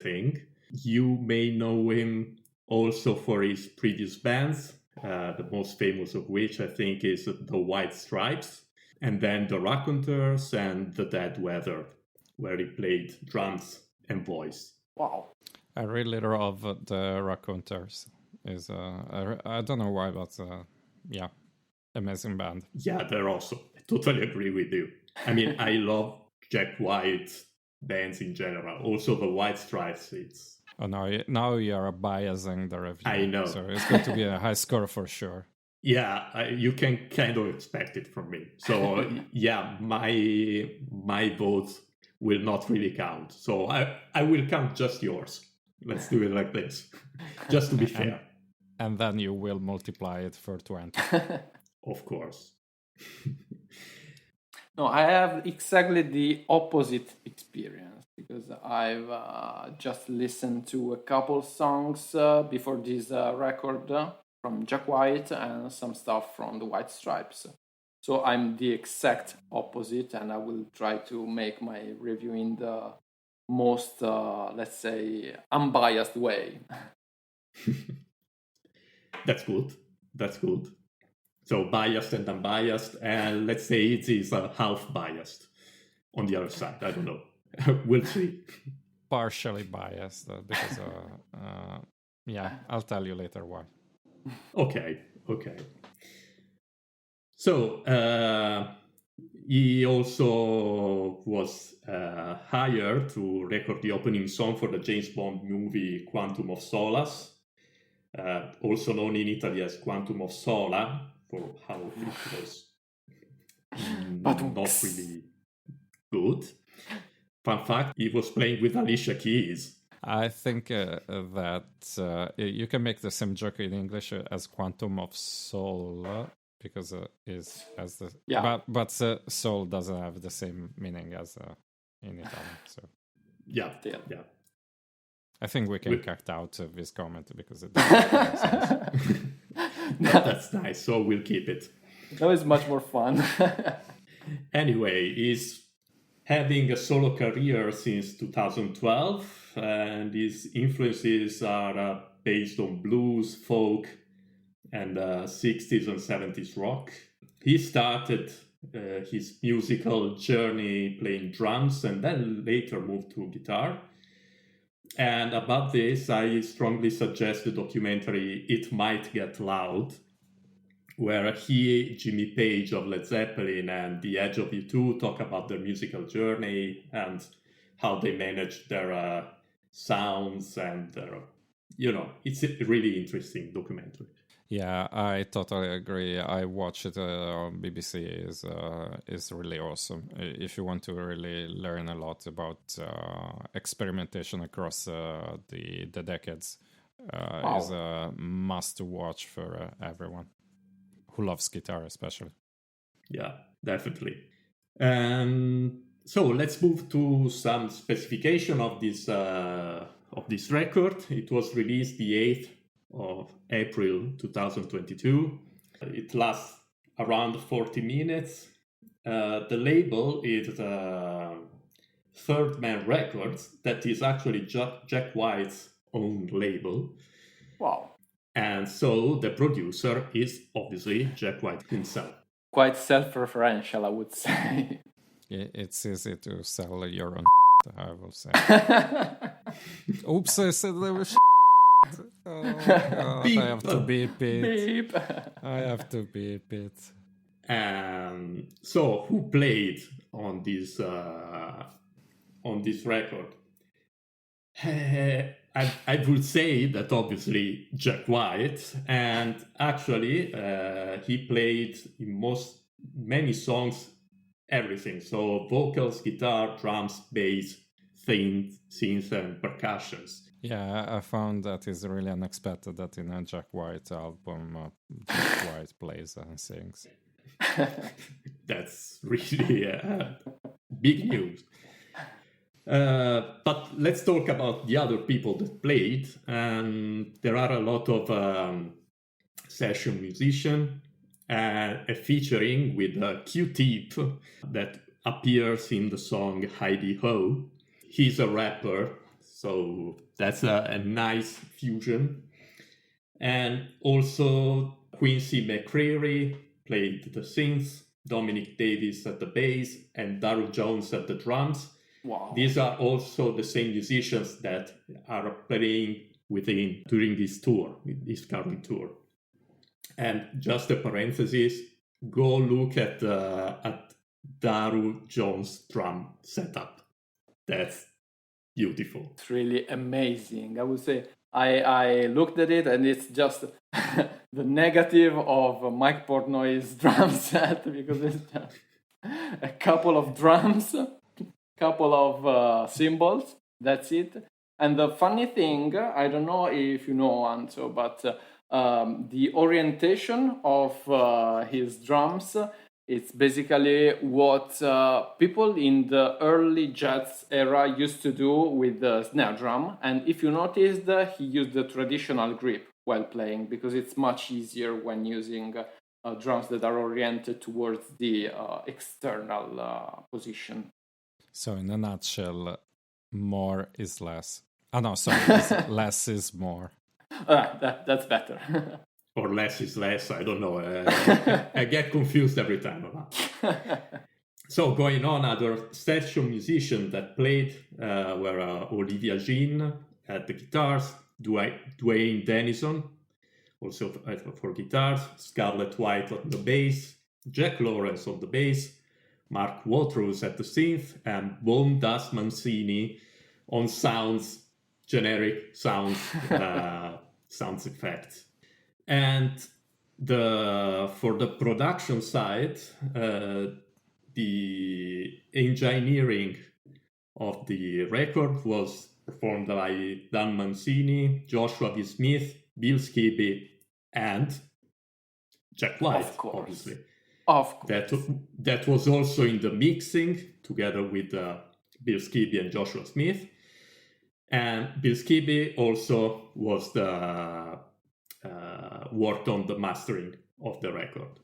thing. You may know him also for his previous bands, the most famous of which I think is the White Stripes, and then the Raconteurs and the Dead Weather, where he played drums and voice. Wow. I really love the Raconteurs. I don't know why, but yeah, amazing band. Yeah, they're awesome. I totally agree with you. I mean, I love Jack White bands in general. Also the White Stripes, it's... Oh, now you're biasing the review. I know. So it's going to be a high score for sure. Yeah, you can kind of expect it from me. So yeah, my vote will not really count. So I will count just yours. Let's do it like this, just to be fair. And then you will multiply it for 20. Of course. No, I have exactly the opposite experience because I've just listened to a couple songs before this record from Jack White and some stuff from the White Stripes. So I'm the exact opposite, and I will try to make my review in the most, let's say, unbiased way. That's good. That's good. So biased and unbiased, and let's say it is half biased on the other side. I don't know. We'll see. Partially biased because, yeah, I'll tell you later why. Okay. So he also was hired to record the opening song for the James Bond movie Quantum of Solace, also known in Italy as Quantum of Sola, for how it was not really good. Fun fact, he was playing with Alicia Keys. I think that you can make the same joke in English as Quantum of Soul, because is as the but soul doesn't have the same meaning as in Italian. So yeah. I think we can cut out this comment because it doesn't make sense. That's nice. So we'll keep it. That was much more fun. Anyway, he's having a solo career since 2012, and his influences are based on blues, folk, and 60s and 70s rock. He started his musical journey playing drums and then later moved to guitar. And about this, I strongly suggest the documentary It Might Get Loud, where he, Jimmy Page of Led Zeppelin, and The Edge of U2 talk about their musical journey and how they managed their sounds and their, it's a really interesting documentary. Yeah, I totally agree. I watched it on BBC. Is really awesome. If you want to really learn a lot about experimentation across the decades, is a must watch for everyone who loves guitar, especially. Yeah, definitely. So let's move to some specification of this record. It was released the 8th of April 2022. It lasts around 40 minutes. The label is Third Man Records, that is actually Jack White's own label. Wow. And so the producer is obviously Jack White himself. Quite self-referential, I would say. It's easy to sell your own I will say. Oops, I said there was Oh my God, I have to beep it. Beep. I have to beep it. So who played on this record? I would say that obviously Jack White, and actually he played in many songs everything. So vocals, guitar, drums, bass, synths, and percussions. Yeah, I found that is really unexpected that in a Jack White album, Jack White plays and sings. That's really big news. But let's talk about the other people that played. There are a lot of session musicians, featuring with Q-Tip that appears in the song Heidi Ho. He's a rapper, So that's a nice fusion. And also Quincy McCreary played the synths, Dominic Davis at the bass, and Daryl Jones at the drums. Wow. These are also the same musicians that are playing within during this tour, this current tour. And just a parenthesis, go look at Daryl Jones' drum setup. That's beautiful. It's really amazing. I would say I looked at it and it's just the negative of Mike Portnoy's drum set, because it's just a couple of drums, couple of cymbals, that's it. And the funny thing, I don't know if you know, Anto, but the orientation of his drums, it's basically what people in the early jazz era used to do with the snare drum. And if you noticed, he used the traditional grip while playing, because it's much easier when using drums that are oriented towards the external position. So in a nutshell, more is less. Oh no, sorry, less is more. That's better. Or less is less, I don't know. I get confused every time. So going on, other session musicians that played were Olivia Jean at the guitars, Dwayne Dennison also for guitars, Scarlett White on the bass, Jack Lawrence on the bass, Mark Watrous at the synth, and Bone Dust Mancini on sounds, generic sounds, sounds effects. And for the production side, the engineering of the record was performed by Dan Mancini, Joshua B. Smith, Bill Skibby, and Jack White, obviously. Of course. That was also in the mixing together with Bill Skibby and Joshua Smith. And Bill Skibby also was worked on the mastering of the record.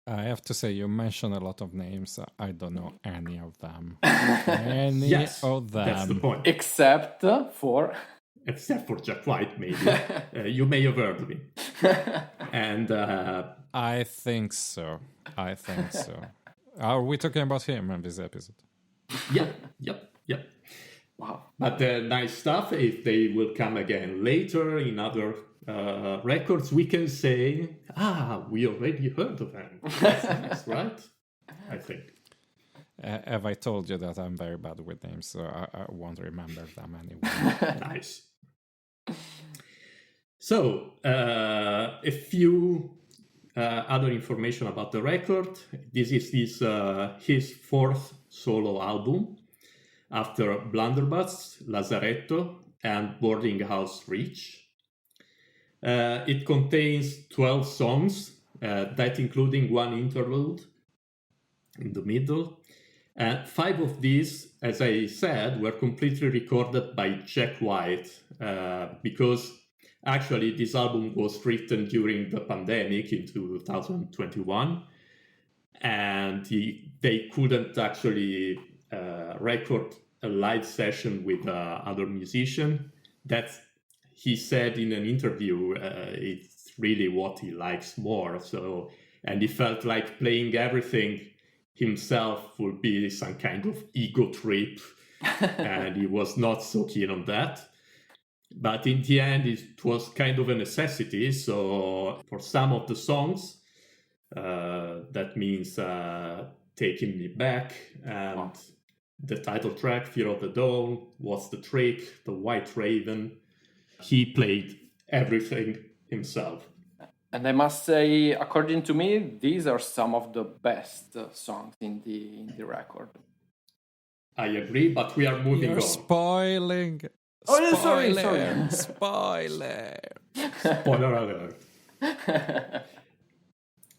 I have to say, you mentioned a lot of names. I don't know any of them. Yes, of them. That's the point. Except for Jack White, maybe. You may have heard of him. And I think so. Are we talking about him in this episode? Yep. Wow. But nice stuff. If they will come again later in other records, we can say, we already heard of them. That's nice, right? I think. Have I told you that I'm very bad with names, so I won't remember them anyway. Nice. So, a few other information about the record. This is his fourth solo album after Blunderbuss, Lazaretto, and Boarding House Reach. It contains 12 songs, that including one interlude in the middle. And 5 of these, as I said, were completely recorded by Jack White, because actually this album was written during the pandemic in 2021, and they couldn't actually record a live session with other musician. That's, he said in an interview, it's really what he likes more. So, and he felt like playing everything himself would be some kind of ego trip, and he was not so keen on that. But in the end, it was kind of a necessity. So for some of the songs, that means Taking Me Back, and the title track, Fear of the Dawn, What's the Trick, The White Raven. He played everything himself. And I must say, according to me, these are some of the best songs in the record. I agree, but we are moving on. Spoiling. Oh, sorry. Spoiler. Spoiler alert.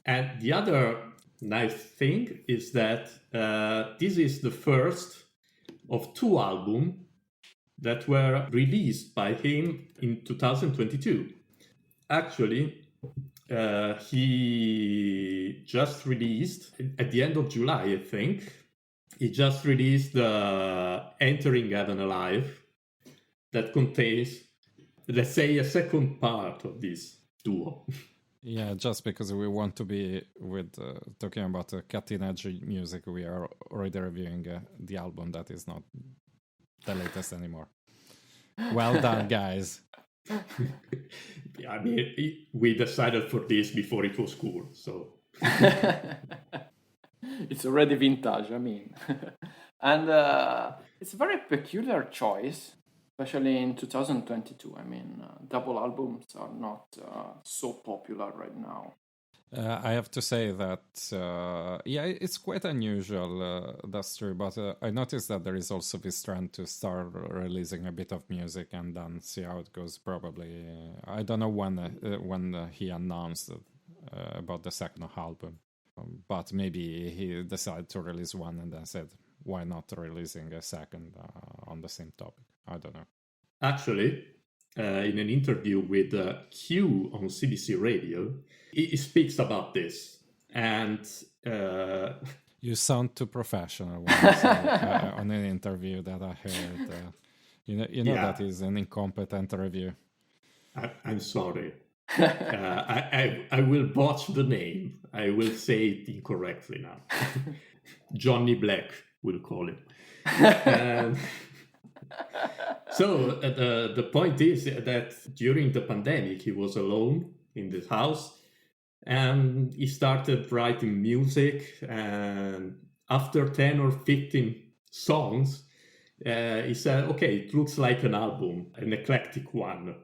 And the other nice thing is that this is the first of 2 albums that were released by him in 2022. Actually, he just released, at the end of July, I think, he just released Entering Heaven Alive, that contains, let's say, a second part of this duo. Yeah, just because we want to be with talking about cutting edge music, we are already reviewing the album that is not the latest anymore. Well done, guys. I mean, we decided for this before it was cool, so It's already vintage, I mean. And it's a very peculiar choice, especially in 2022. I mean, double albums are not so popular right now. I have to say that, yeah, it's quite unusual, that's true, but I noticed that there is also this trend to start releasing a bit of music and then see how it goes, probably. I don't know when he announced about the second album, but maybe he decided to release one and then said, why not releasing a second on the same topic? I don't know. actually, in an interview with Q on CBC Radio, he speaks about this. And you sound too professional when you say, on an interview that I heard. You know Yeah. that is an incompetent review. I'm sorry. I will botch the name. I will say it incorrectly now. Johnny Black, we'll call him. So the point is that during the pandemic, he was alone in the house, and he started writing music. And after 10 or 15 songs, he said, okay, it looks like an album, an eclectic one,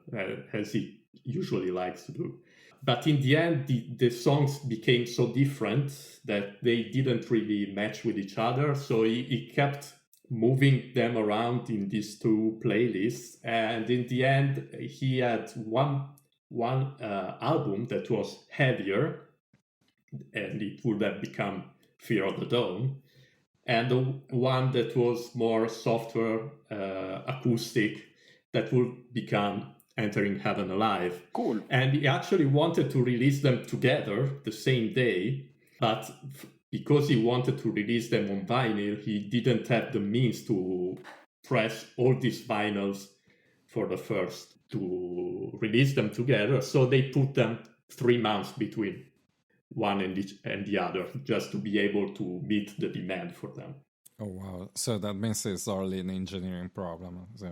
as he usually likes to do. But in the end, the songs became so different that they didn't really match with each other. So he kept moving them around in these two playlists. And in the end, he had one album that was heavier, and it would have become Fear of the Dome, and the one that was more software, acoustic, that would become Entering Heaven Alive. Cool. And he actually wanted to release them together the same day, but because he wanted to release them on vinyl, he didn't have the means to press all these vinyls for the first to release them together. So they put them 3 months between one and the other, just to be able to meet the demand for them. Oh wow! So that means it's only an engineering problem. So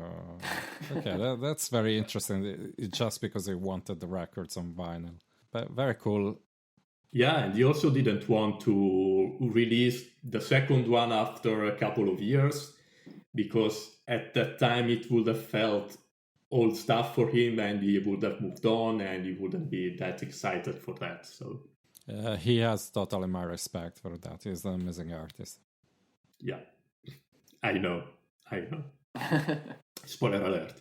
okay, that's very interesting. It's just because they wanted the records on vinyl, but very cool. Yeah, and he also didn't want to release the second one after a couple of years, because at that time it would have felt old stuff for him, and he would have moved on, and he wouldn't be that excited for that. So he has totally my respect for that. He's an amazing artist. Yeah, I know. Spoiler alert.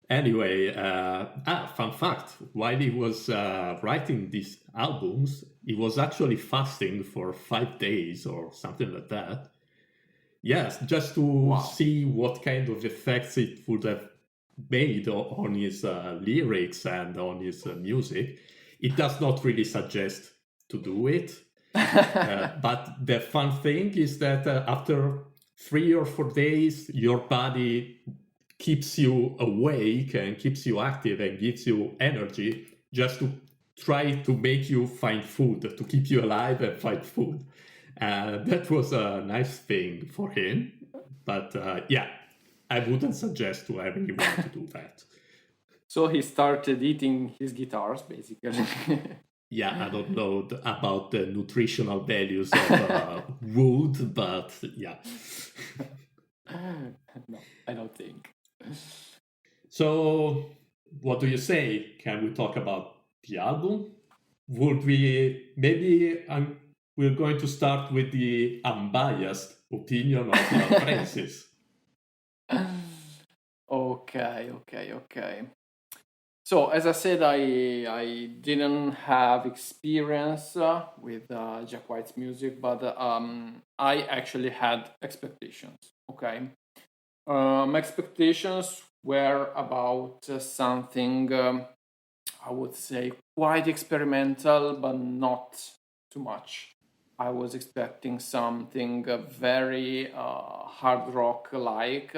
Anyway, fun fact, while he was writing these albums, he was actually fasting for 5 days or something like that. Yes, just to see what kind of effects it would have made on his lyrics and on his music. It does not really suggest to do it. But the fun thing is that after 3 or 4 days, your body keeps you awake and keeps you active and gives you energy, just to try to make you find food, to keep you alive and find food. That was a nice thing for him. But yeah, I wouldn't suggest to everyone to do that. So he started eating his guitars, basically. Yeah, I don't know about the nutritional values of wood, but yeah. No, I don't think. So, what do you say? Can we talk about the album? Would we, maybe we're going to start with the unbiased opinion of Francis. Okay. So, as I said, I didn't have experience with Jack White's music, but I actually had expectations. Okay, my expectations were about something I would say quite experimental, but not too much. I was expecting something very hard rock like,